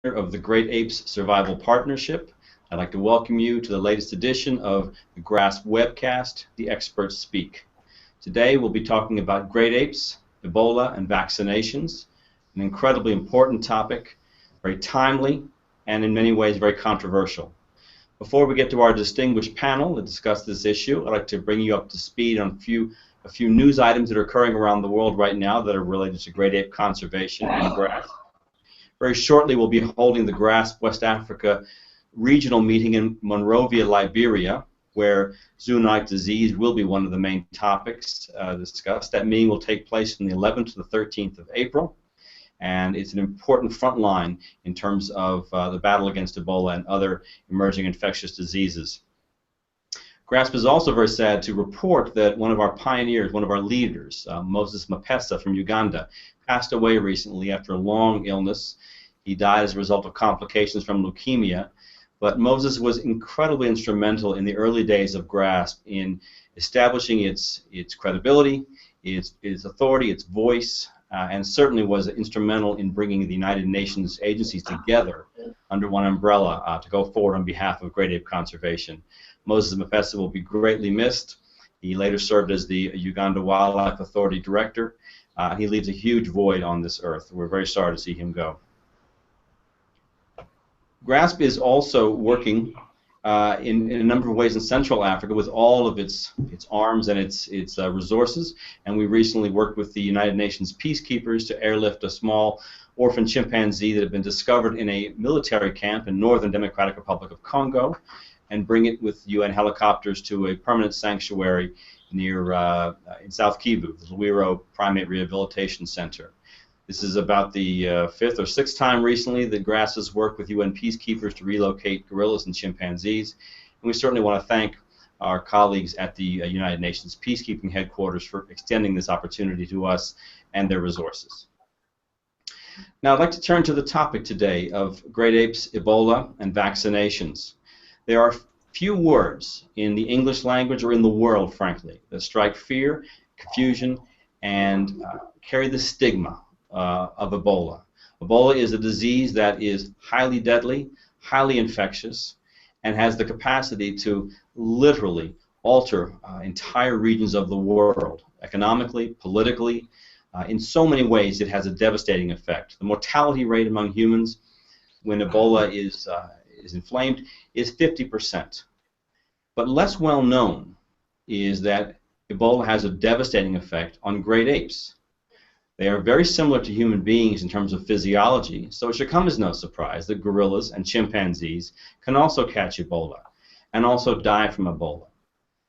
of the Great Apes Survival Partnership. I'd like to welcome you to the latest edition of the GRASP Webcast, The Experts Speak. Today we'll be talking about great apes, Ebola, and vaccinations, an incredibly important topic, very timely, and in many ways very controversial. Before we get to our distinguished panel to discuss this issue, I'd like to bring you up to speed on a few news items that are occurring around the world right now that are related to great ape conservation and GRASP. Very shortly, we'll be holding the GRASP West Africa regional meeting in Monrovia, Liberia, where zoonotic disease will be one of the main topics discussed. That meeting will take place from the 11th to the 13th of April, and it's an important front line in terms of the battle against Ebola and other emerging infectious diseases. GRASP is also very sad to report that one of our pioneers, one of our leaders, Moses Mapesa from Uganda, passed away recently after a long illness. He died as a result of complications from leukemia, but Moses was incredibly instrumental in the early days of GRASP in establishing its credibility, its authority, its voice, and certainly was instrumental in bringing the United Nations agencies together under one umbrella to go forward on behalf of great ape conservation. Moses Mapesa will be greatly missed. He later served as the Uganda Wildlife Authority Director. He leaves a huge void on this earth. We're very sorry to see him go. GRASP is also working in a number of ways in Central Africa with all of its arms and its resources, and we recently worked with the United Nations peacekeepers to airlift a small orphan chimpanzee that had been discovered in a military camp in northern Democratic Republic of Congo and bring it with UN helicopters to a permanent sanctuary near in South Kivu, the Luiro Primate Rehabilitation Center. This is about the fifth or sixth time recently that GRASP has worked with UN peacekeepers to relocate gorillas and chimpanzees. And we certainly want to thank our colleagues at the United Nations peacekeeping headquarters for extending this opportunity to us and their resources. Now I'd like to turn to the topic today of great apes, Ebola, and vaccinations. There are few words in the English language or in the world, frankly, that strike fear, confusion, and carry the stigma of Ebola. Ebola is a disease that is highly deadly, highly infectious, and has the capacity to literally alter entire regions of the world, economically, politically. In so many ways, it has a devastating effect. The mortality rate among humans when Ebola is inflamed is 50%. But less well known is that Ebola has a devastating effect on great apes. They are very similar to human beings in terms of physiology, so it should come as no surprise that gorillas and chimpanzees can also catch Ebola and also die from Ebola.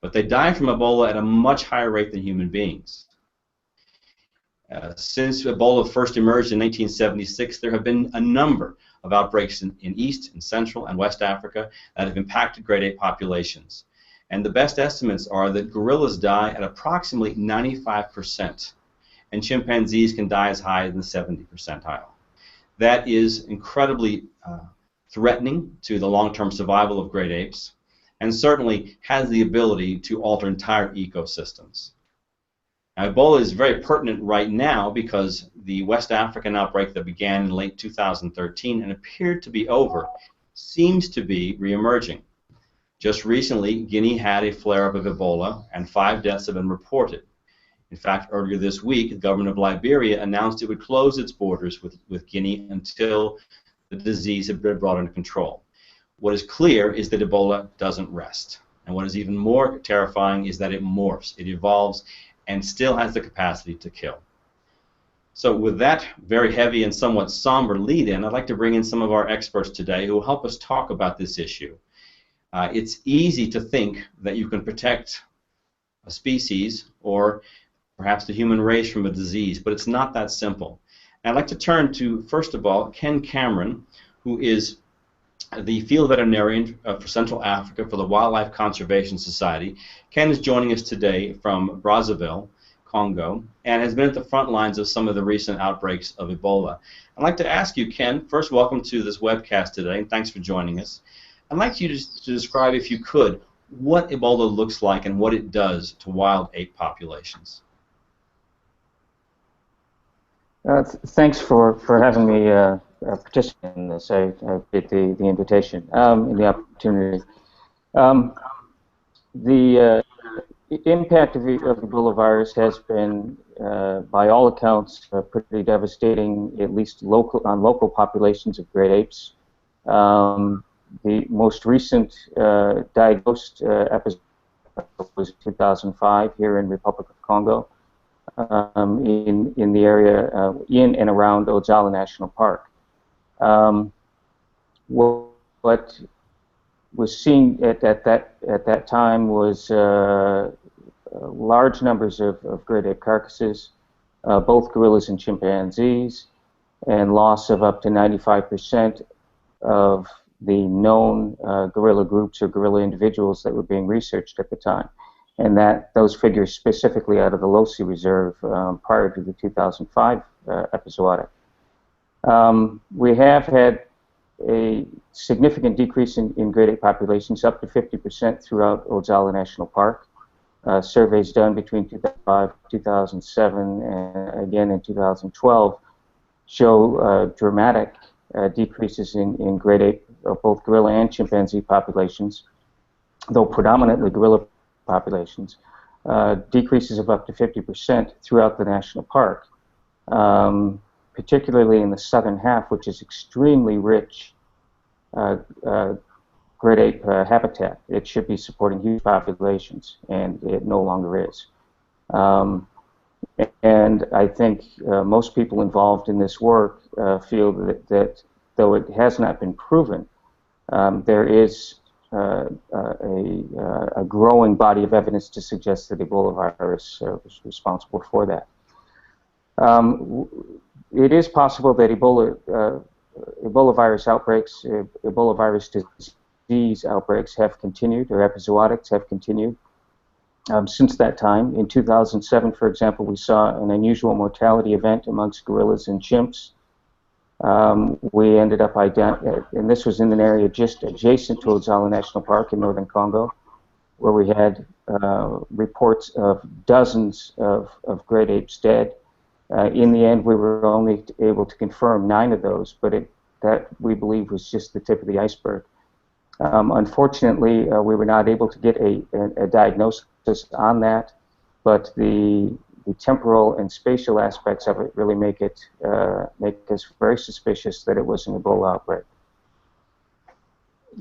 But they die from Ebola at a much higher rate than human beings. Since Ebola first emerged in 1976, there have been a number of outbreaks in East, and Central, and West Africa that have impacted great ape populations. And the best estimates are that gorillas die at approximately 95%. And chimpanzees can die as high as the 70th percentile. That is incredibly threatening to the long-term survival of great apes, and certainly has the ability to alter entire ecosystems. Now, Ebola is very pertinent right now because the West African outbreak that began in late 2013 and appeared to be over seems to be reemerging. Just recently, Guinea had a flare-up of Ebola, and 5 deaths have been reported. In fact, earlier this week, the government of Liberia announced it would close its borders with Guinea until the disease had been brought under control. What is clear is that Ebola doesn't rest. And what is even more terrifying is that it morphs, it evolves, and still has the capacity to kill. So with that very heavy and somewhat somber lead-in, I'd like to bring in some of our experts today who will help us talk about this issue. It's easy to think that you can protect a species or perhaps the human race from a disease, but it's not that simple. And I'd like to turn to, first of all, Ken Cameron, who is the field veterinarian for Central Africa for the Wildlife Conservation Society. Ken is joining us today from Brazzaville, Congo, and has been at the front lines of some of the recent outbreaks of Ebola. I'd like to ask you, Ken, first, welcome to this webcast today, and thanks for joining us. I'd like you to describe, if you could, what Ebola looks like and what it does to wild ape populations. Thanks for having me participate in this. I appreciate the invitation and the opportunity. Um, the impact of of Ebola virus has been, by all accounts, pretty devastating, at least on local populations of great apes. Um, the most recent diagnosed episode was 2005 here in Republic of Congo, in the area in and around Ojala National Park. Um, what was seen at that time was large numbers of great ape carcasses, both gorillas and chimpanzees, and loss of up to 95% of the known gorilla groups or gorilla individuals that were being researched at the time. And those figures specifically out of the Losi Reserve prior to the 2005 episodic. We have had a significant decrease in great ape populations, up to 50% throughout Ojala National Park. Surveys done between 2005 and 2007 and again in 2012 show dramatic decreases in great ape, both gorilla and chimpanzee populations, though predominantly gorilla populations, decreases of up to 50% throughout the national park, particularly in the southern half, which is extremely rich great ape habitat. It should be supporting huge populations, and it no longer is. And I think most people involved in this work feel that though it has not been proven, there is a growing body of evidence to suggest that Ebola virus was responsible for that. It is possible that Ebola virus outbreaks, Ebola virus disease outbreaks have continued, or episodics have continued since that time. In 2007, for example, we saw an unusual mortality event amongst gorillas and chimps. We ended up and this was in an area just adjacent to Ojala National Park in northern Congo, where we had reports of dozens of great apes dead. In the end, we were only able to confirm 9 of those, but that we believe was just the tip of the iceberg. Unfortunately, we were not able to get a diagnosis on that, but the temporal and spatial aspects of it really make us very suspicious that it was an Ebola outbreak.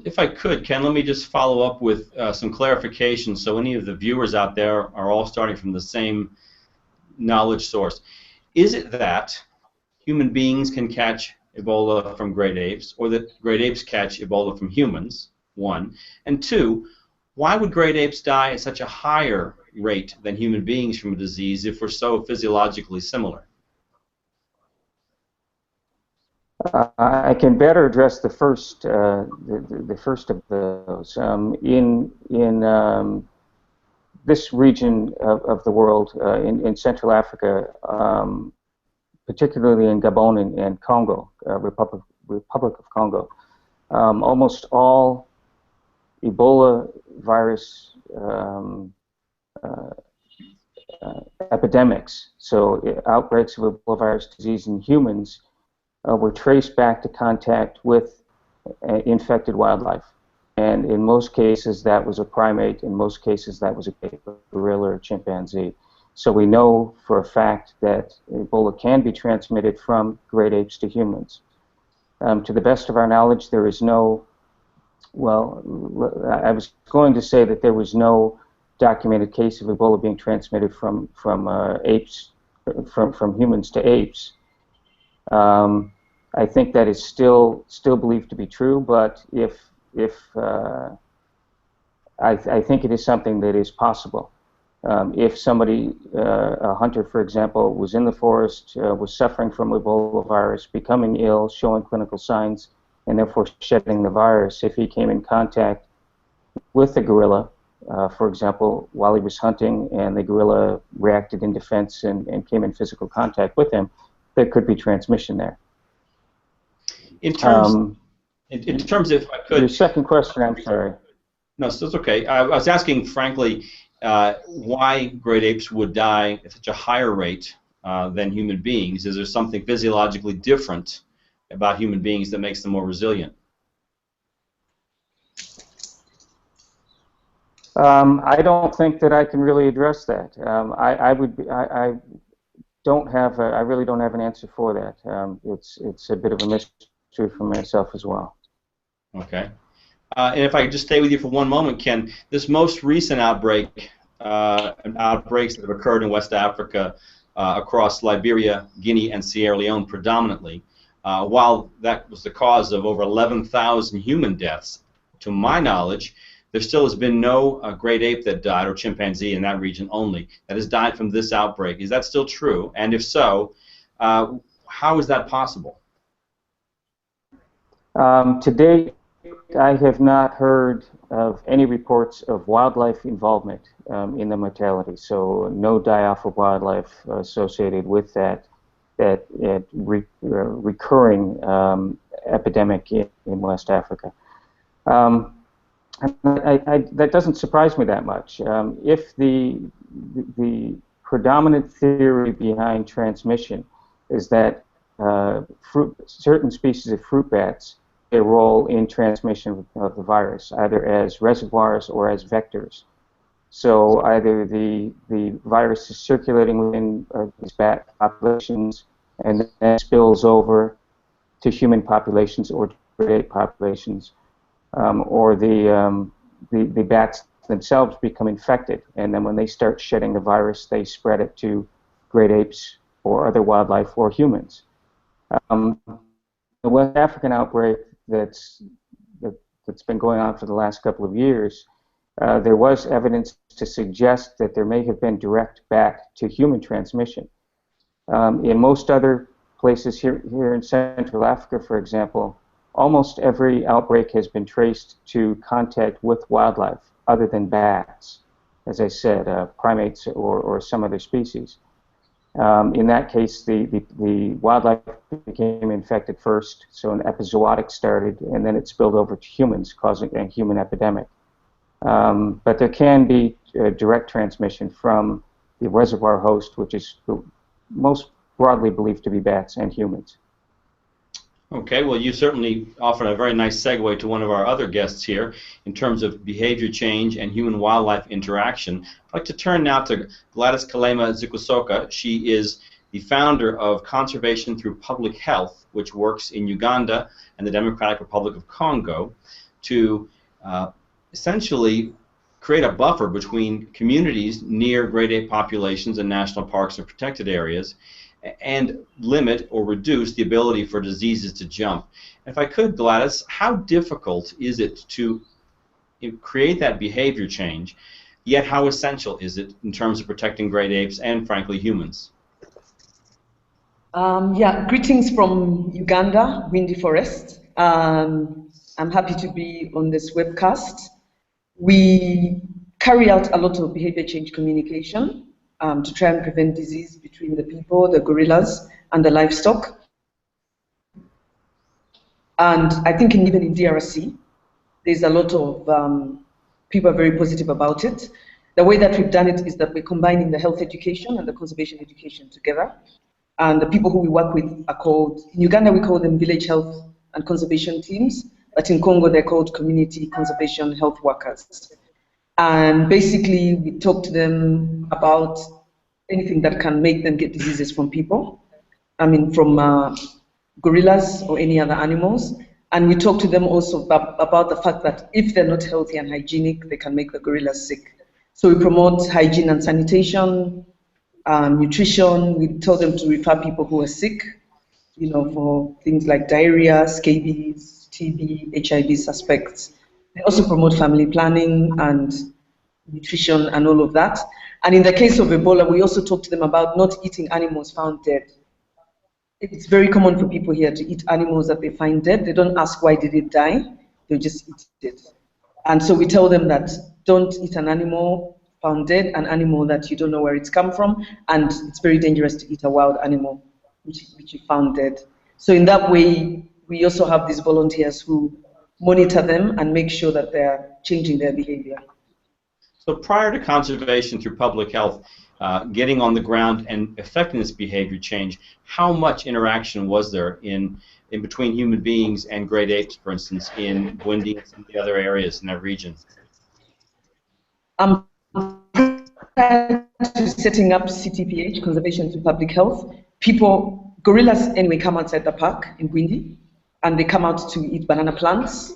If I could, Ken, let me just follow up with some clarification so any of the viewers out there are all starting from the same knowledge source. Is it that human beings can catch Ebola from great apes, or that great apes catch Ebola from humans, 1? And 2, why would great apes die at such a higher rate than human beings from a disease if we're so physiologically similar? I can better address the first of those. In this region of the world, in Central Africa, particularly in Gabon and Congo, Republic of Congo, almost all Ebola virus epidemics, so outbreaks of Ebola virus disease in humans, were traced back to contact with infected wildlife. And in most cases, that was a primate. In most cases, that was a gorilla or chimpanzee. So we know for a fact that Ebola can be transmitted from great apes to humans. To the best of our knowledge, there is no, well, I was going to say that there was no documented case of Ebola being transmitted from apes, from humans to apes. I think that is still believed to be true, but I think it is something that is possible. If somebody, a hunter, for example, was in the forest, was suffering from Ebola virus, becoming ill, showing clinical signs, and therefore shedding the virus, if he came in contact with a gorilla, for example, while he was hunting, and the gorilla reacted in defense and came in physical contact with him, there could be transmission there. In terms, if I could... Your second question, I'm sorry. No, so it's okay. I was asking, frankly, why great apes would die at such a higher rate than human beings. Is there something physiologically different about human beings that makes them more resilient? I don't think that I can really address that. I don't have I really don't have an answer for that. It's a bit of a mystery for myself as well. Okay. And if I could just stay with you for one moment, Ken, this most recent outbreak, outbreaks that have occurred in West Africa across Liberia, Guinea, and Sierra Leone predominantly, while that was the cause of over 11,000 human deaths, to my knowledge, there still has been no great ape that died, or chimpanzee in that region only, that has died from this outbreak. Is that still true? And if so, how is that possible? To date, I have not heard of any reports of wildlife involvement in the mortality. So no die-off of wildlife associated with that recurring epidemic in West Africa. That doesn't surprise me that much. If the predominant theory behind transmission is that certain species of fruit bats play a role in transmission of the virus, either as reservoirs or as vectors. So either the virus is circulating within these bat populations and then spills over to human populations or to great ape populations, or the bats themselves become infected, and then when they start shedding the virus, they spread it to great apes or other wildlife or humans. The West African outbreak that's been going on for the last couple of years, there was evidence to suggest that there may have been direct bat-to-human transmission. In most other places here in Central Africa, for example, almost every outbreak has been traced to contact with wildlife other than bats, as I said, primates or some other species. In that case, the wildlife became infected first, so an epizootic started, and then it spilled over to humans, causing a human epidemic. But there can be direct transmission from the reservoir host, which is most broadly believed to be bats and humans. Okay, well, you certainly offered a very nice segue to one of our other guests here in terms of behavior change and human-wildlife interaction. I'd like to turn now to Gladys Kalema-Zikusoka. She is the founder of Conservation Through Public Health, which works in Uganda and the Democratic Republic of Congo to essentially create a buffer between communities near great ape populations and national parks and protected areas, and limit or reduce the ability for diseases to jump. If I could, Gladys, how difficult is it to create that behavior change, yet how essential is it in terms of protecting great apes and, frankly, humans? Yeah, greetings from Uganda, Windy Forest. I'm happy to be on this webcast. We carry out a lot of behavior change communication to try and prevent disease between the people, the gorillas, and the livestock. And I think even in DRC, there's a lot of people are very positive about it. The way that we've done it is that we're combining the health education and the conservation education together. And the people who we work with are called, in Uganda we call them village health and conservation teams, but in Congo they're called community conservation health workers. And basically, we talk to them about anything that can make them get diseases from people, I mean, from gorillas or any other animals. And we talk to them also about the fact that if they're not healthy and hygienic, they can make the gorillas sick. So we promote hygiene and sanitation, nutrition. We tell them to refer people who are sick, you know, for things like diarrhea, scabies, TB, HIV suspects. They also promote family planning and nutrition and all of that. And in the case of Ebola, we also talk to them about not eating animals found dead. It's very common for people here to eat animals that they find dead. They don't ask why did it die, they just eat it. And so we tell them that don't eat an animal found dead, an animal that you don't know where it's come from, and it's very dangerous to eat a wild animal which you found dead. So in that way, we also have these volunteers who monitor them and make sure that they're changing their behavior. So prior to conservation through public health, getting on the ground and affecting this behavior change, how much interaction was there in in between human beings and great apes, for instance, in Burundi and some of the other areas in that region? Setting up CTPH, Conservation to Public Health. Gorillas anyway come outside the park in Burundi, and they come out to eat banana plants.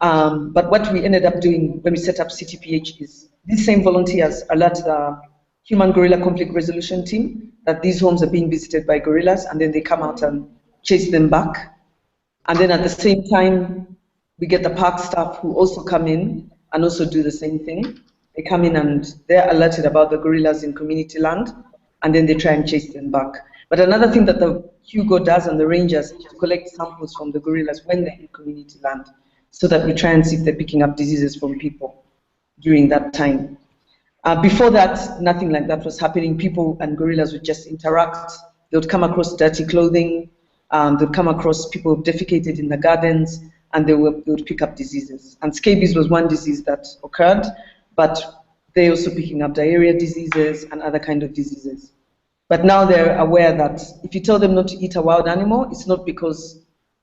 But what we ended up doing when we set up CTPH is these same volunteers alert the Human Gorilla Conflict Resolution Team that these homes are being visited by gorillas, and then they come out and chase them back. And then at the same time, we get the park staff who also come in and also do the same thing. They come in and they're alerted about the gorillas in community land, and then they try and chase them back. But another thing that the Hugo does and the rangers is to collect samples from the gorillas when they're in community land, so that we try and see if they're picking up diseases from people during that time. Before that, nothing like that was happening. People and gorillas would just interact. They would come across dirty clothing. They would come across people who defecated in the gardens, and they would pick up diseases. And scabies was one disease that occurred, but they're also picking up diarrhea diseases and other kind of diseases. But now they're aware that if you tell them not to eat a wild animal, it's not because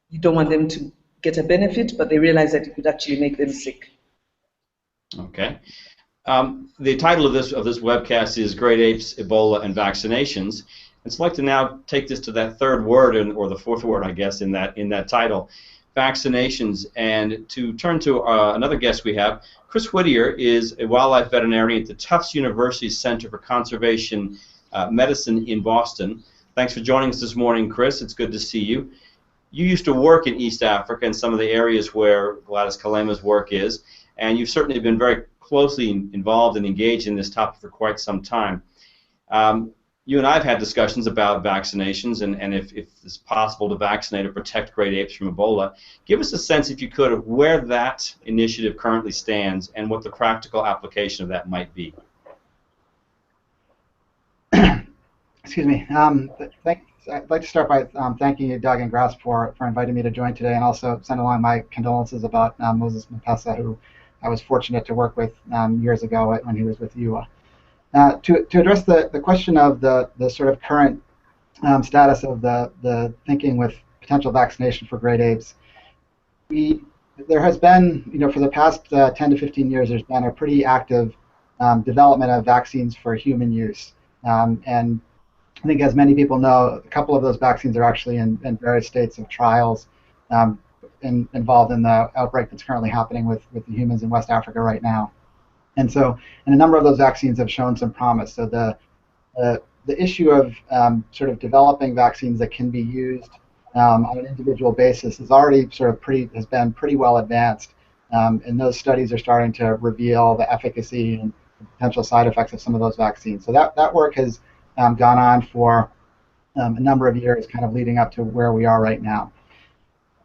you don't want them to get a benefit, but they realize that it could actually make them sick. Okay. The title of this webcast is Great Apes, Ebola, and Vaccinations. I'd like to now take this to that third word, or the fourth word, I guess, in that title, vaccinations, and to turn to another guest we have. Chris Whittier is a wildlife veterinarian at the Tufts University Center for Conservation Medicine in Boston. Thanks for joining us this morning, Chris. It's good to see you. You used to work in East Africa in some of the areas where Gladys Kalema's work is, and you've certainly been very closely involved and engaged in this topic for quite some time. You and I have had discussions about vaccinations and if it's possible to vaccinate or protect great apes from Ebola. Give us a sense, if you could, of where that initiative currently stands and what the practical application of that might be. Excuse me. I'd like to start by thanking you, Doug and GRASP, for inviting me to join today, and also send along my condolences about Moses Mpesa, who I was fortunate to work with years ago when he was with UA. To address the question of the sort of current status of the thinking with potential vaccination for great apes, there has been, for the past 10 to 15 years, there's been a pretty active development of vaccines for human use. And I think, as many people know, a couple of those vaccines are actually in various states of trials involved in the outbreak that's currently happening with the humans in West Africa right now. And so, and a number of those vaccines have shown some promise. So the issue of sort of developing vaccines that can be used on an individual basis is already has been pretty well advanced, and those studies are starting to reveal the efficacy and potential side effects of some of those vaccines. So that work has gone on for a number of years, kind of leading up to where we are right now.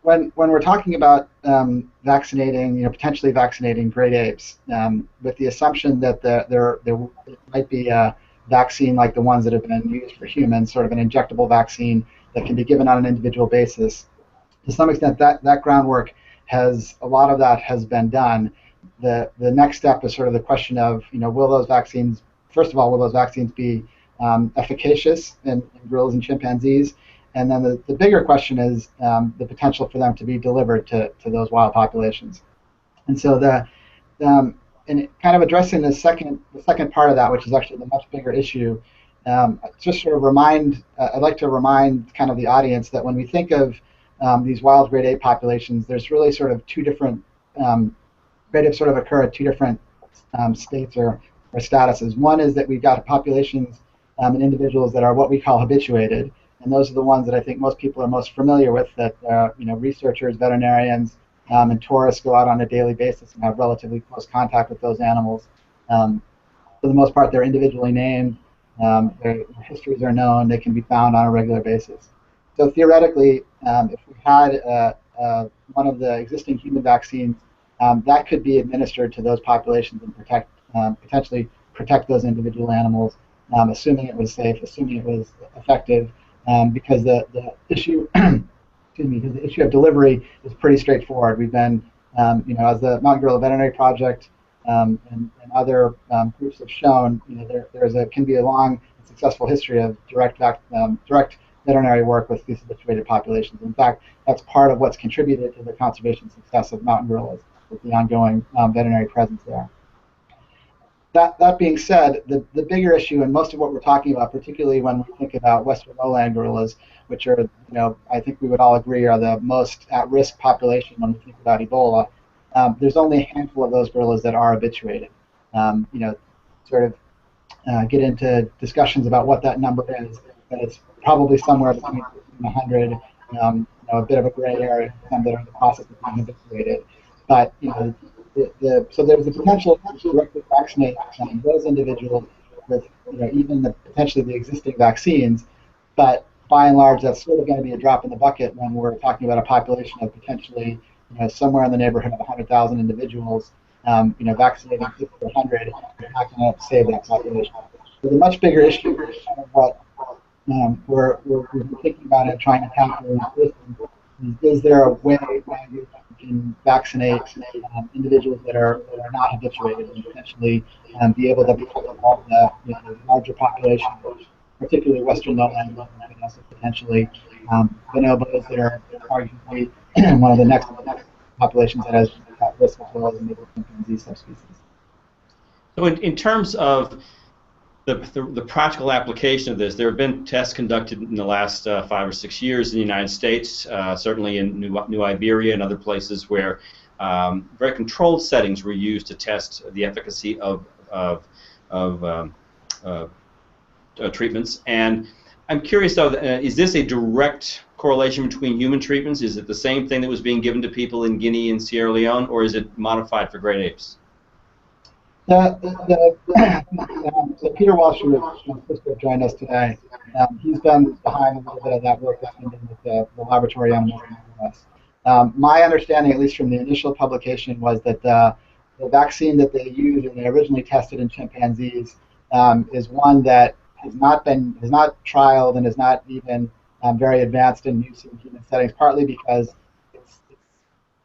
When we're talking about vaccinating, potentially vaccinating great apes, with the assumption that there might be a vaccine like the ones that have been used for humans, sort of an injectable vaccine that can be given on an individual basis, to some extent that groundwork a lot of that has been done. The next step is sort of the question of, will those vaccines, first of all, will those vaccines be efficacious in gorillas and chimpanzees? And then the bigger question is the potential for them to be delivered to those wild populations. And so in kind of addressing the second part of that, which is actually the much bigger issue, just sort of I'd like to remind kind of the audience that when we think of these wild great ape populations, there's really sort of two different great apes sort of occur at two different states or statuses. One is that we've got populations and individuals that are what we call habituated, and those are the ones that I think most people are most familiar with, that researchers, veterinarians, and tourists go out on a daily basis and have relatively close contact with those animals. For the most part, they're individually named, their histories are known, they can be found on a regular basis. So theoretically, if we had one of the existing human vaccines, that could be administered to those populations and potentially protect those individual animals, assuming it was safe, assuming it was effective, because the issue, the issue of delivery is pretty straightforward. We've been, as the Mountain Gorilla Veterinary Project and other groups have shown, there can be a long and successful history of direct veterinary work with these habituated populations. In fact, that's part of what's contributed to the conservation success of mountain gorillas, with the ongoing veterinary presence there. That being said, the bigger issue, and most of what we're talking about, particularly when we think about western lowland gorillas, which are, I think we would all agree are the most at-risk population when we think about Ebola, there's only a handful of those gorillas that are habituated. Sort of get into discussions about what that number is, but it's probably somewhere between 100, a bit of a gray area, some that are in the process of being habituated. But so there's the potential to directly vaccinate those individuals with even potentially the existing vaccines, but by and large that's sort of going to be a drop in the bucket when we're talking about a population of potentially somewhere in the neighborhood of 100,000 individuals. Vaccinating 50 or 100 is not going to save that population. So the much bigger issue is kind of what we're thinking about and trying to tackle is there a way that you can vaccinate individuals that are not habituated and potentially be able to protect all the larger population, particularly western lowland, and also potentially bonobos that are arguably one of the next populations that has at risk as well as maybe chimpanzee subspecies. So in terms of the practical application of this, there have been tests conducted in the last 5 or 6 years in the United States, certainly in New Iberia and other places where very controlled settings were used to test the efficacy of treatments. And I'm curious, though, is this a direct correlation between human treatments? Is it the same thing that was being given to people in Guinea and Sierra Leone, or is it modified for great apes? So Peter Walsh, who was supposed to have joined us today, he's been behind a little bit of that work that's been done with the laboratory animals in the US. My understanding, at least from the initial publication, was that the vaccine that they used and they originally tested in chimpanzees is one that has not trialed and is not even very advanced in use in human settings, partly because it's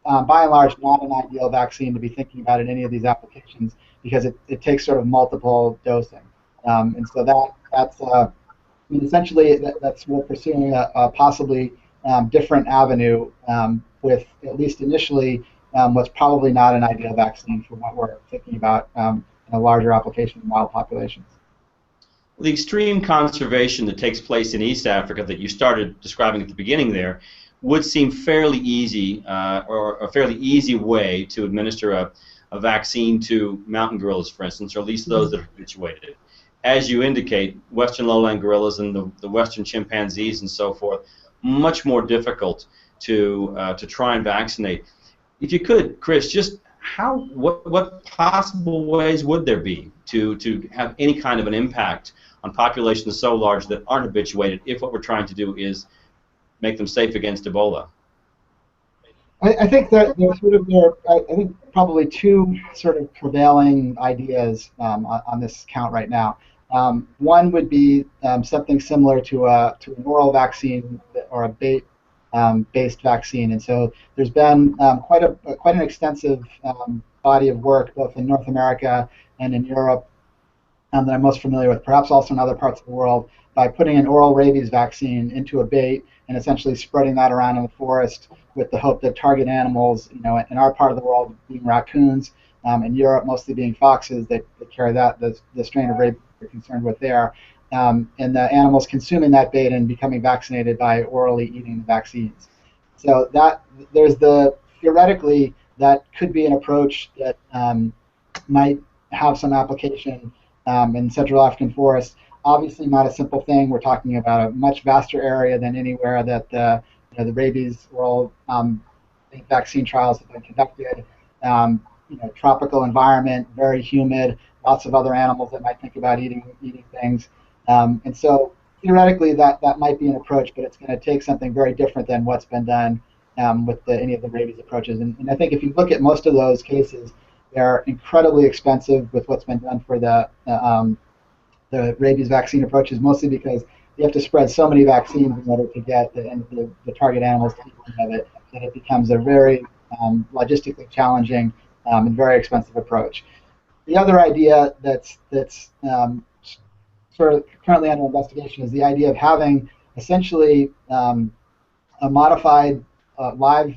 by and large not an ideal vaccine to be thinking about in any of these applications, because it takes sort of multiple dosing. And so that's essentially that's we're pursuing a possibly different avenue with, at least initially, what's probably not an ideal vaccine for what we're thinking about in a larger application in wild populations. The extreme conservation that takes place in East Africa that you started describing at the beginning there would seem fairly easy, or a fairly easy way to administer a vaccine to mountain gorillas, for instance, or at least those that are habituated. As you indicate, western lowland gorillas and the western chimpanzees and so forth, much more difficult to try and vaccinate. If you could, Chris, just what possible ways would there be to have any kind of an impact on populations so large that aren't habituated if what we're trying to do is make them safe against Ebola? I think that I think probably two sort of prevailing ideas on this count right now. One would be something similar to an oral vaccine or a bait-based vaccine, and so there's been quite an extensive body of work both in North America and in Europe that I'm most familiar with, perhaps also in other parts of the world, by putting an oral rabies vaccine into a bait and essentially spreading that around in the forest with the hope that target animals, in our part of the world being raccoons, in Europe mostly being foxes that carry the strain of rabies we're concerned with there, and the animals consuming that bait and becoming vaccinated by orally eating the vaccines. So theoretically that could be an approach that might have some application in Central African forests. Obviously not a simple thing. We're talking about a much vaster area than anywhere that the rabies oral vaccine trials have been conducted. Tropical environment, very humid, lots of other animals that might think about eating things. And so theoretically that might be an approach, but it's going to take something very different than what's been done with any of the rabies approaches. And I think if you look at most of those cases, they're incredibly expensive with what's been done for the rabies vaccine approaches, mostly because you have to spread so many vaccines in order to get the target animals to eat of it, that it becomes a very logistically challenging and very expensive approach. The other idea that's sort of currently under investigation is the idea of having essentially a modified live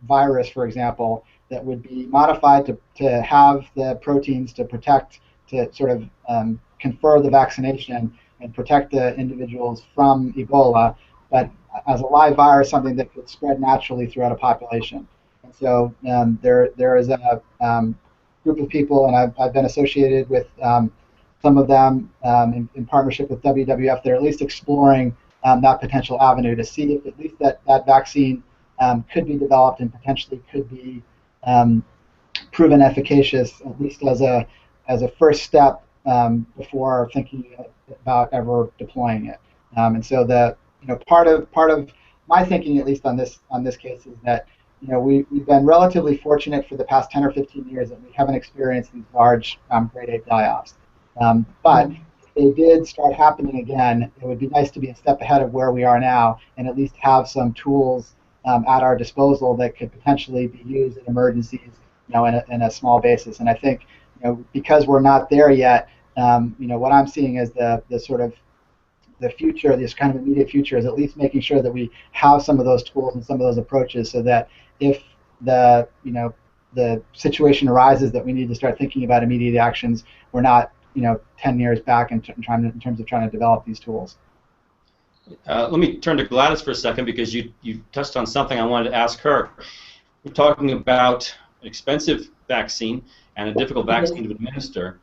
virus, for example, that would be modified to have the proteins to protect, to sort of confer the vaccination and protect the individuals from Ebola, but as a live virus, something that could spread naturally throughout a population. And so there is a group of people, and I've been associated with some of them in partnership with WWF. They're at least exploring that potential avenue to see if at least that vaccine could be developed and potentially could be proven efficacious, at least as a first step before thinking about ever deploying it. And so part of my thinking, at least on this case, is that we've been relatively fortunate for the past 10 or 15 years that we haven't experienced these large great ape die-offs. But if they did start happening again, it would be nice to be a step ahead of where we are now and at least have some tools at our disposal that could potentially be used in emergencies, in a small basis. And I think, because we're not there yet, what I'm seeing as the sort of the future, this kind of immediate future, is at least making sure that we have some of those tools and some of those approaches, so that if the situation arises that we need to start thinking about immediate actions, we're not 10 years back in terms of trying to develop these tools. Let me turn to Gladys for a second, because you touched on something I wanted to ask her. We're talking about an expensive vaccine and a difficult vaccine to administer.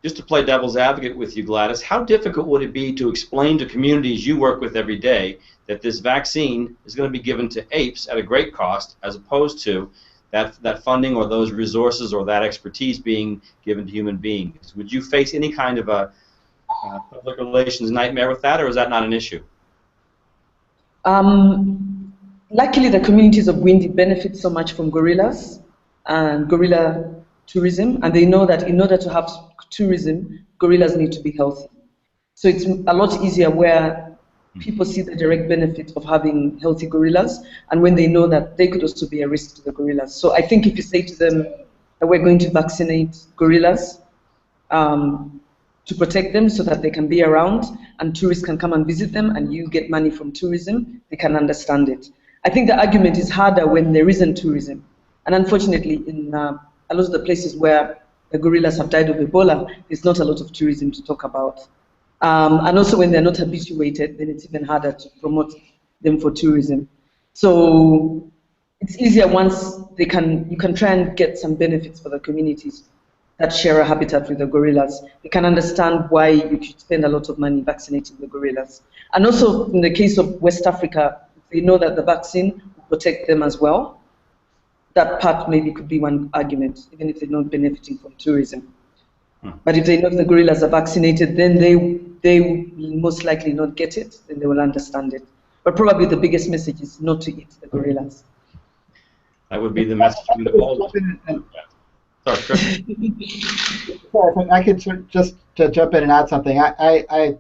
Just to play devil's advocate with you, Gladys, how difficult would it be to explain to communities you work with every day that this vaccine is going to be given to apes at a great cost, as opposed to that funding or those resources or that expertise being given to human beings? Would you face any kind of a public relations nightmare with that, or is that not an issue? Luckily, the communities of Gwindi benefit so much from gorillas and gorilla tourism, and they know that in order to have tourism, gorillas need to be healthy. So it's a lot easier where people see the direct benefit of having healthy gorillas, and when they know that they could also be a risk to the gorillas. So I think if you say to them that we're going to vaccinate gorillas to protect them so that they can be around and tourists can come and visit them and you get money from tourism, they can understand it. I think the argument is harder when there isn't tourism. And unfortunately, in a lot of the places where the gorillas have died of Ebola, there's not a lot of tourism to talk about. And also when they're not habituated, then it's even harder to promote them for tourism. So it's easier once you can try and get some benefits for the communities that share a habitat with the gorillas. They can understand why you should spend a lot of money vaccinating the gorillas. And also in the case of West Africa, they know that the vaccine will protect them as well. That part maybe could be one argument, even if they're not benefiting from tourism. But if they know the gorillas are vaccinated, then they will most likely not get it, then they will understand it. But probably the biggest message is not to eat the gorillas. That would be the message from the poll. Sorry, Chris. I could just to jump in and add something. I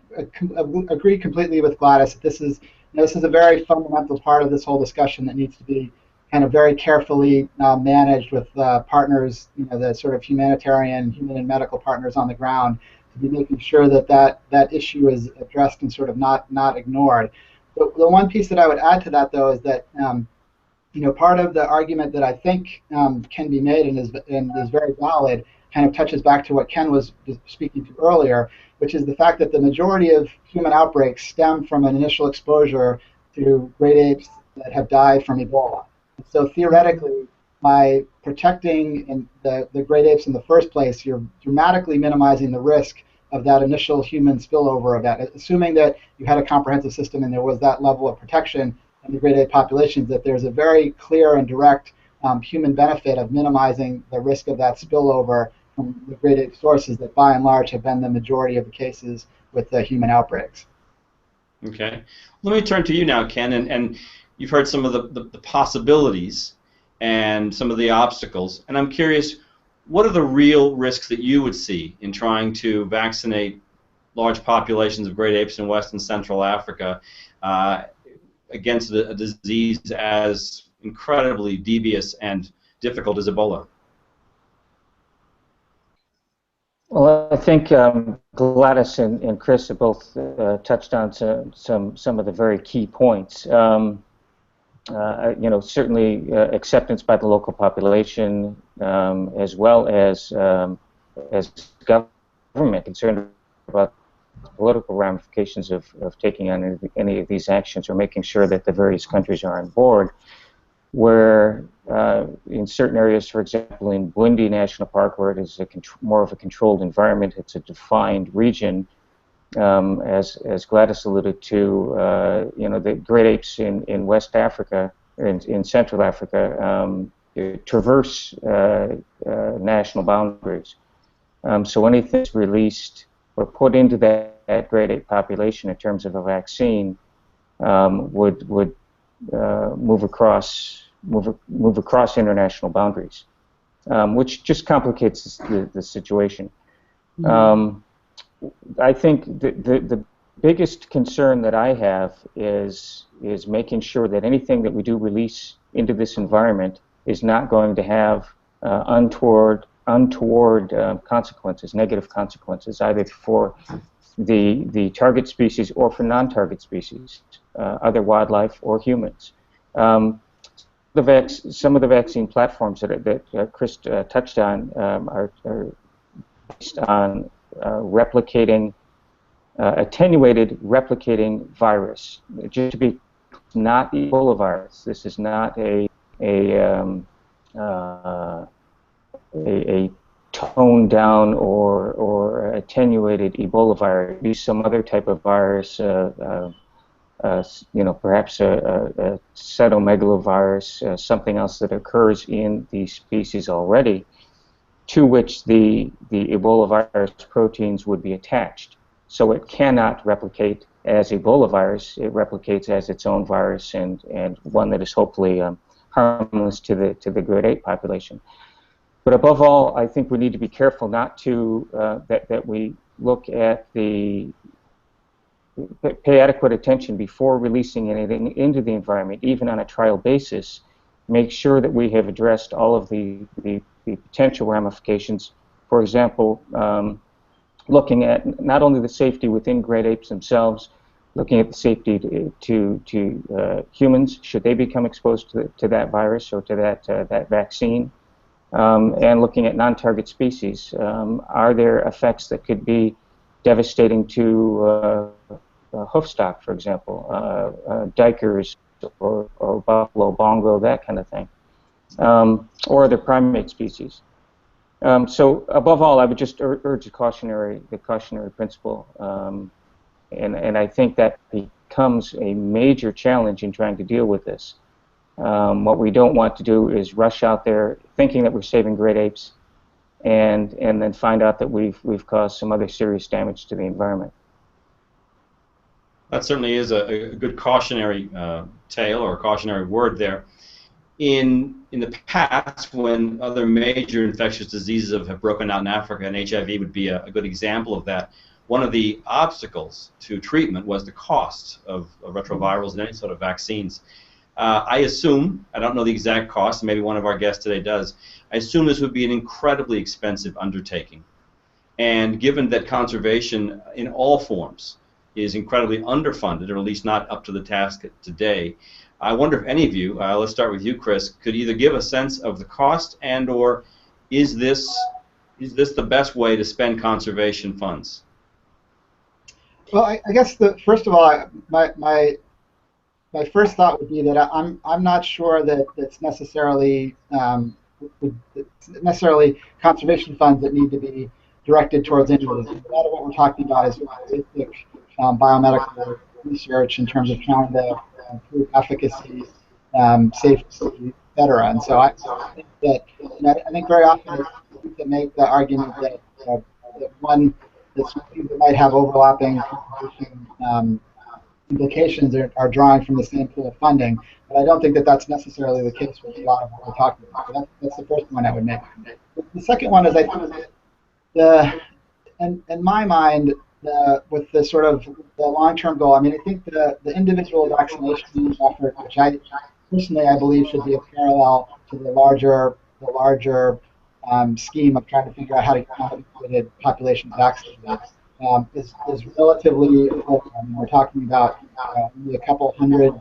agree completely with Gladys. This is a very fundamental part of this whole discussion that needs to be kind of very carefully managed with partners, the sort of human and medical partners on the ground, to be making sure that issue is addressed and sort of not ignored. But the one piece that I would add to that, though, is that part of the argument that I think can be made and is very valid kind of touches back to what Ken was speaking to earlier, which is the fact that the majority of human outbreaks stem from an initial exposure to great apes that have died from Ebola. So theoretically, by protecting the great apes in the first place, you're dramatically minimizing the risk of that initial human spillover of that. Assuming that you had a comprehensive system and there was that level of protection in the great ape populations, that there's a very clear and direct human benefit of minimizing the risk of that spillover from the great ape sources that by and large have been the majority of the cases with the human outbreaks. Okay. Let me turn to you now, Ken, and you've heard some of the possibilities and some of the obstacles, and I'm curious, what are the real risks that you would see in trying to vaccinate large populations of great apes in West and Central Africa against a disease as incredibly devious and difficult as Ebola? Well, I think Gladys and Chris have both touched on some of the very key points. Certainly acceptance by the local population, as well as government concerned about the political ramifications of taking on any of these actions, or making sure that the various countries are on board. Where in certain areas, for example, in Bundi National Park, where it is more of a controlled environment, it's a defined region. As Gladys alluded to, the great apes in West Africa, in Central Africa, traverse national boundaries. So anything that's released or put into that great ape population in terms of a vaccine would move across international boundaries, which just complicates the situation. I think the biggest concern that I have is making sure that anything that we do release into this environment is not going to have untoward consequences, negative consequences, either for the target species or for non-target species, other wildlife or humans. Some of the vaccine platforms that Chris touched on are based on attenuated replicating virus. Just to be not Ebola virus. This is not a toned down or attenuated Ebola virus. It'd be some other type of virus. Perhaps a cytomegalovirus, something else that occurs in these species already, to which the Ebola virus proteins would be attached. So it cannot replicate as Ebola virus. It replicates as its own virus, and one that is hopefully harmless to the great ape population. But above all, I think we need to be careful not to that we look at pay adequate attention before releasing anything into the environment, even on a trial basis. Make sure that we have addressed all of the potential ramifications. For example, looking at not only the safety within great apes themselves, looking at the safety to humans, should they become exposed to that virus or to that vaccine, and looking at non-target species. Are there effects that could be devastating to hoof stock, for example, duikers or buffalo, bongo, that kind of thing, or other primate species. So above all, I would just urge the cautionary principle, and I think that becomes a major challenge in trying to deal with this. What we don't want to do is rush out there thinking that we're saving great apes, and then find out that we've caused some other serious damage to the environment. That certainly is a good cautionary tale or cautionary word there. In the past, when other major infectious diseases have broken out in Africa, and HIV would be a good example of that, one of the obstacles to treatment was the cost of retrovirals and any sort of vaccines. I assume, I don't know the exact cost, maybe one of our guests today does, I assume this would be an incredibly expensive undertaking. And given that conservation in all forms is incredibly underfunded, or at least not up to the task today, I wonder if any of you, let's start with you, Chris, could either give a sense of the cost, and or is this the best way to spend conservation funds? Well, I guess first of all, my first thought would be that I'm not sure that it's necessarily conservation funds that need to be directed towards injuries. A lot of what we're talking about is basic biomedical research in terms of trying to improve efficacy, safety, etc. And so I think that I think very often it's easy to make the argument that that might have overlapping implications are drawing from the same pool of funding, but I don't think that that's necessarily the case with a lot of what we're talking about. So that's the first one I would make. The second one is I think in my mind, with the sort of the long-term goal, I mean, I think the individual vaccination effort, which I believe should be a parallel to the larger scheme of trying to figure out how to get populations vaccinated is relatively low. I mean, we're talking about only a couple hundred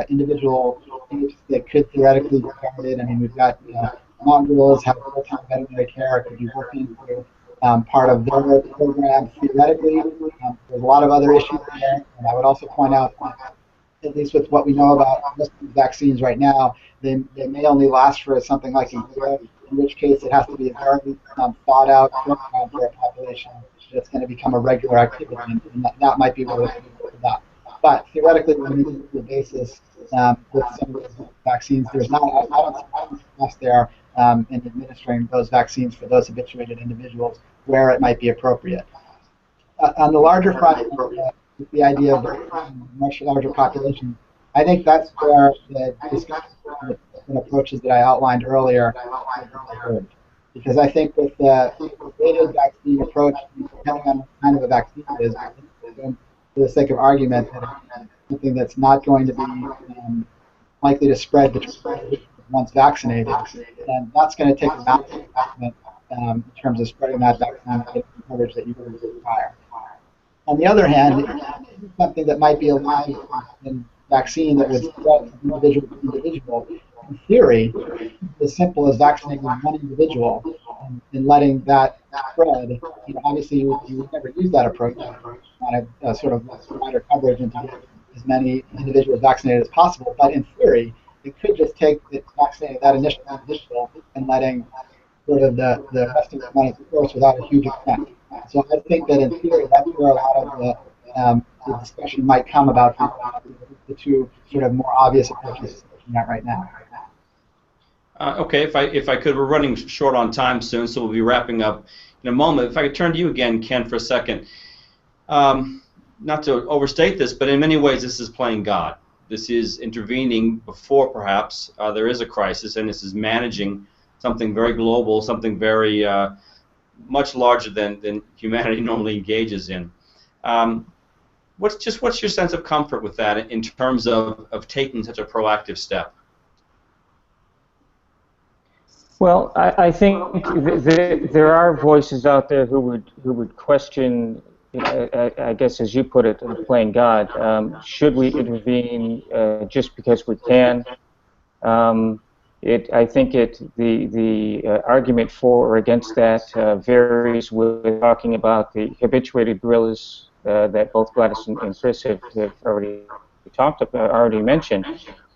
individual apes that could theoretically be targeted. I mean, we've got mountain gorillas have full-time veterinary care, could be working through part of their program theoretically. There's a lot of other issues there, and I would also point out that at least with what we know about most of these vaccines right now, they may only last for something like a year, in which case it has to be a very thought out program for a population that's going to become a regular activity, and that might be where it's up. But theoretically, on an individual basis, with some of these vaccines, there's not, I don't see much there in administering those vaccines for those habituated individuals where it might be appropriate. On the larger front, the idea of much larger populations, I think that's where the discussion and approaches that I outlined earlier diverge. Because I think with the weighted vaccine approach, depending on what kind of a vaccine it is, for the sake of argument, that it's something that's not going to be likely to spread between once vaccinated, and that's going to take a massive investment in terms of spreading that vaccine coverage that you would require. On the other hand, something that might be alive in vaccine that would spread from individual to individual, in theory, as simple as vaccinating one individual and letting that spread. You know, obviously, you would never use that approach. You want to sort of wider coverage and to get as many individuals vaccinated as possible. But in theory, it could just take vaccinating that initial individual and letting sort of the rest of it run its course without a huge extent. So I think that in theory, that's where a lot of the discussion might come about the two sort of more obvious approaches we're looking at right now. Okay, if I could, we're running short on time soon, so we'll be wrapping up in a moment. If I could turn to you again, Ken, for a second. Not to overstate this, but in many ways this is playing God. This is intervening before perhaps there is a crisis, and this is managing something very global, something very much larger than humanity normally engages in. What's your sense of comfort with that in terms of taking such a proactive step? Well, I think there are voices out there who would question, I guess as you put it, playing God. Should we intervene just because we can? I think the argument for or against that varies with talking about the habituated gorillas that both Gladys and Chris have already mentioned,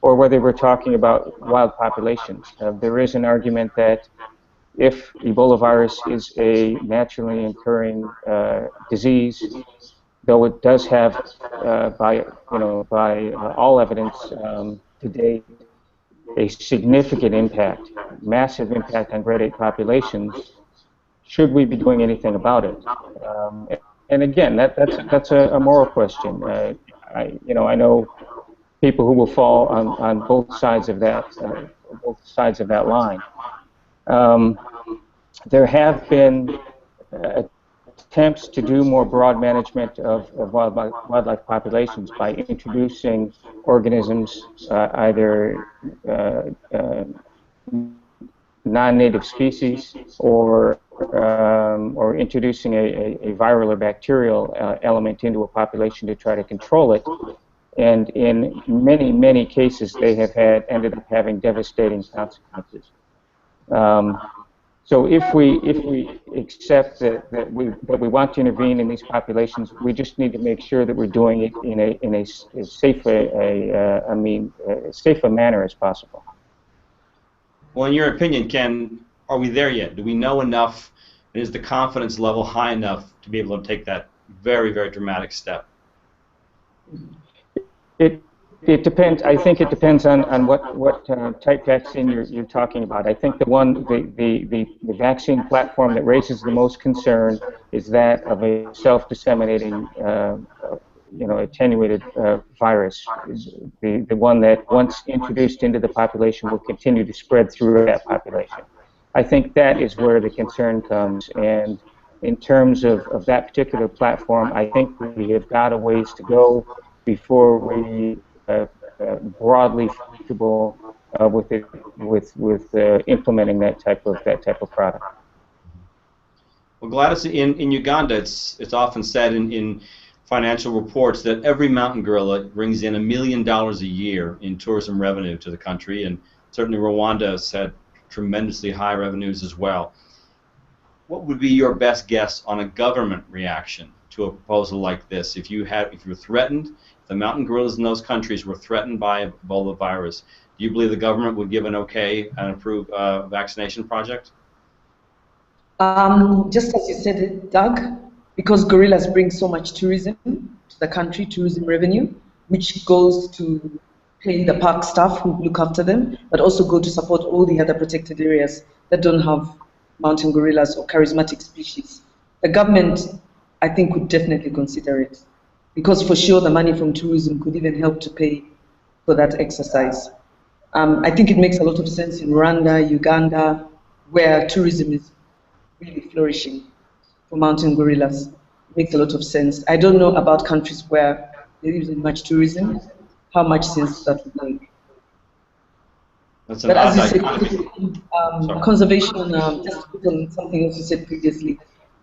or whether we're talking about wild populations. There is an argument that if Ebola virus is a naturally occurring disease, though it does have, by all evidence to date, a significant impact, massive impact on grade 8 populations, should we be doing anything about it? And again, that's a moral question. I know people who will fall on both sides of that line. There have been attempts to do more broad management of wildlife populations by introducing organisms, either non-native species or introducing a viral or bacterial element into a population to try to control it. And in many, many cases, they have ended up having devastating consequences. So if we accept that we want to intervene in these populations, we just need to make sure that we're doing it in as safe a manner as possible. Well, in your opinion, Ken, are we there yet? Do we know enough, and is the confidence level high enough to be able to take that very, very dramatic step? It depends. I think it depends on what type vaccine you're talking about. I think the vaccine platform that raises the most concern is that of a self-disseminating, attenuated virus. The one that once introduced into the population will continue to spread through that population. I think that is where the concern comes. And in terms of that particular platform, I think we have got a ways to go before we broadly feasible with implementing that type of product. Well, Gladys, in Uganda, it's often said in financial reports that every mountain gorilla brings in $1 million a year in tourism revenue to the country, and certainly Rwanda has had tremendously high revenues as well. What would be your best guess on a government reaction to a proposal like this? If you were threatened, if the mountain gorillas in those countries were threatened by Ebola virus, do you believe the government would give an okay and approve a vaccination project? Just as you said, Doug, because gorillas bring so much tourism to the country, tourism revenue, which goes to pay the park staff who look after them, but also go to support all the other protected areas that don't have mountain gorillas or charismatic species. The government, I think, would definitely consider it, because for sure the money from tourism could even help to pay for that exercise. I think it makes a lot of sense in Rwanda, Uganda, where tourism is really flourishing for mountain gorillas. It makes a lot of sense. I don't know about countries where there isn't much tourism, how much sense that would make. That's an But as odd you dichotomy. said, conservation, just to put on something else you said previously,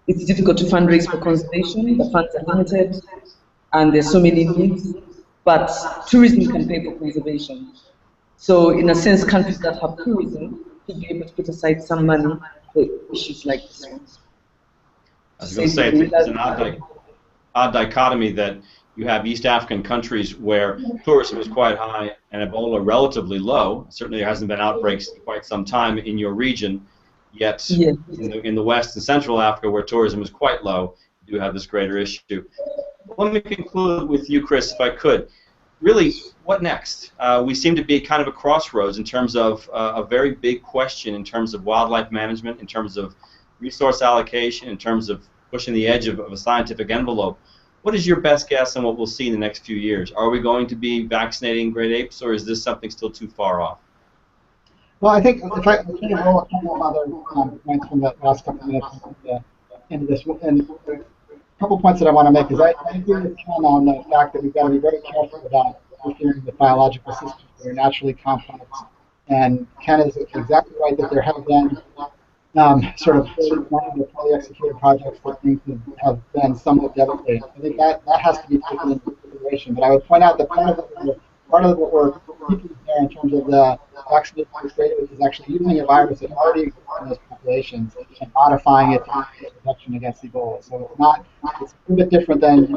it's difficult to fundraise for conservation. The funds are limited, and there's so many needs. But tourism can pay for conservation. So in a sense, countries that have tourism should be able to put aside some money for issues like this one. I was going to say, it's an odd dichotomy that you have East African countries where tourism is quite high and Ebola relatively low. Certainly there hasn't been outbreaks in quite some time in your region, yet in the West and Central Africa where tourism is quite low, you do have this greater issue. Let me conclude with you, Chris, if I could. Really, what next? We seem to be at kind of a crossroads in terms of a very big question in terms of wildlife management, in terms of resource allocation, in terms of pushing the edge of a scientific envelope. What is your best guess on what we'll see in the next few years? Are we going to be vaccinating great apes, or is this something still too far off? Well, I think if I can roll a couple of other points from the last couple of minutes into this, and a couple points that I want to make is I agree with Ken on the fact that we've got to be very careful about interfering with biological systems that are naturally complex. And Ken is exactly right that there have been sort of poorly executed projects that things have been somewhat devastating. I think that has to be taken into consideration. But I would point out that part of what we're keeping there in terms of the vaccination rate is actually using a virus that already exists in those populations and modifying it to get protection against Ebola. So it's a little bit different than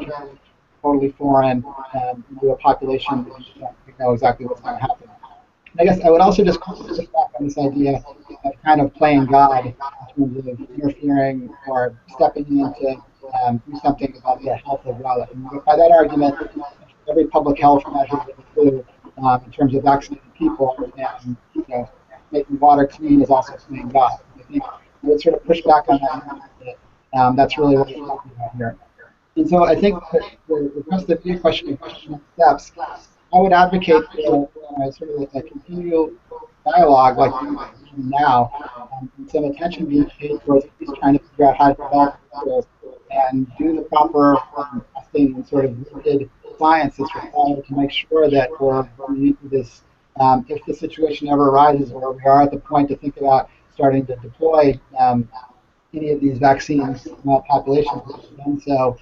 totally foreign to a population that you don't know exactly what's going to happen. I guess I would also just push back on this idea of kind of playing God in terms of interfering or stepping in to do something about the health of wildlife. And by that argument, every public health measure that we do in terms of vaccinating people and making water clean is also playing God. I think I would sort of push back on that. That's really what we're talking about here. And so I think the rest of the question of steps, I would advocate for sort of a continual dialogue like we're doing now, and some attention being paid towards at least trying to figure out how to develop this and do the proper testing and sort of rooted science that's required to make sure that we're going into this, if the situation ever arises or we are at the point to think about starting to deploy any of these vaccines in small populations, and so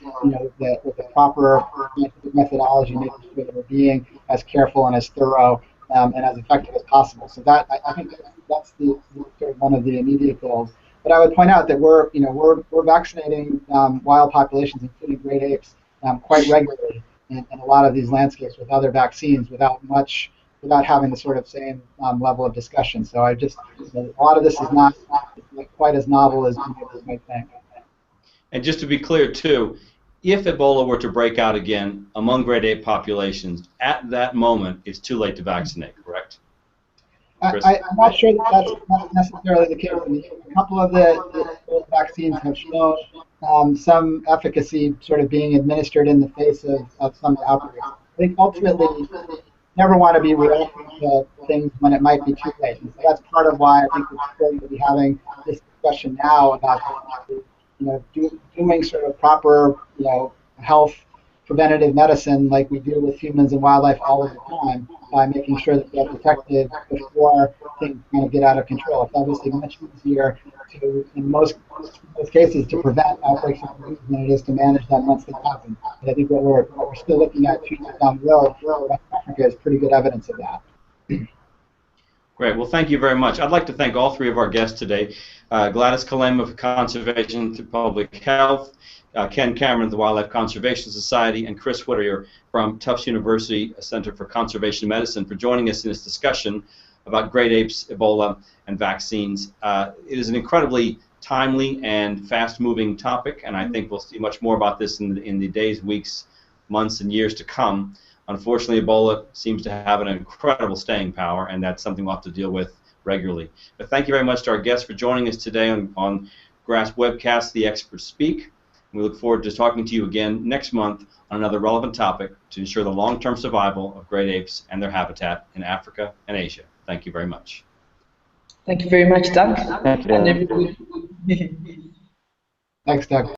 with the proper scientific methodology, making sure that we're being as careful and as thorough and as effective as possible. So that I think that's the sort of one of the immediate goals. But I would point out that we're vaccinating wild populations, including great apes, quite regularly in a lot of these landscapes with other vaccines without having the sort of same level of discussion. So a lot of this is not quite as novel as you might think. And just to be clear, too, if Ebola were to break out again among great ape populations, at that moment, it's too late to vaccinate, correct? I'm not sure that that's not necessarily the case. I mean, a couple of the vaccines have shown some efficacy sort of being administered in the face of some outbreaks. I think ultimately, never want to be reacting to things when it might be too late. And so that's part of why I think it's important to be having this discussion now about doing sort of proper health preventative medicine like we do with humans and wildlife all of the time by making sure that they're protected before things kind of get out of control. It's obviously much easier to, in most cases, to prevent outbreaks of disease than it is to manage them once they happen. And I think what we're still looking at 2 years down the road, West Africa is pretty good evidence of that. Great. Well, thank you very much. I'd like to thank all 3 of our guests today. Gladys Kalem of Conservation through Public Health, Ken Cameron of the Wildlife Conservation Society, and Chris Whittier from Tufts University Center for Conservation Medicine for joining us in this discussion about great apes, Ebola, and vaccines. It is an incredibly timely and fast-moving topic, and I think we'll see much more about this in the days, weeks, months, and years to come. Unfortunately, Ebola seems to have an incredible staying power, and that's something we'll have to deal with regularly. But thank you very much to our guests for joining us today on GRASP Webcast, The Experts Speak. We look forward to talking to you again next month on another relevant topic to ensure the long-term survival of great apes and their habitat in Africa and Asia. Thank you very much. Thank you very much, Doug. Thank you. And everybody. Thanks, Doug.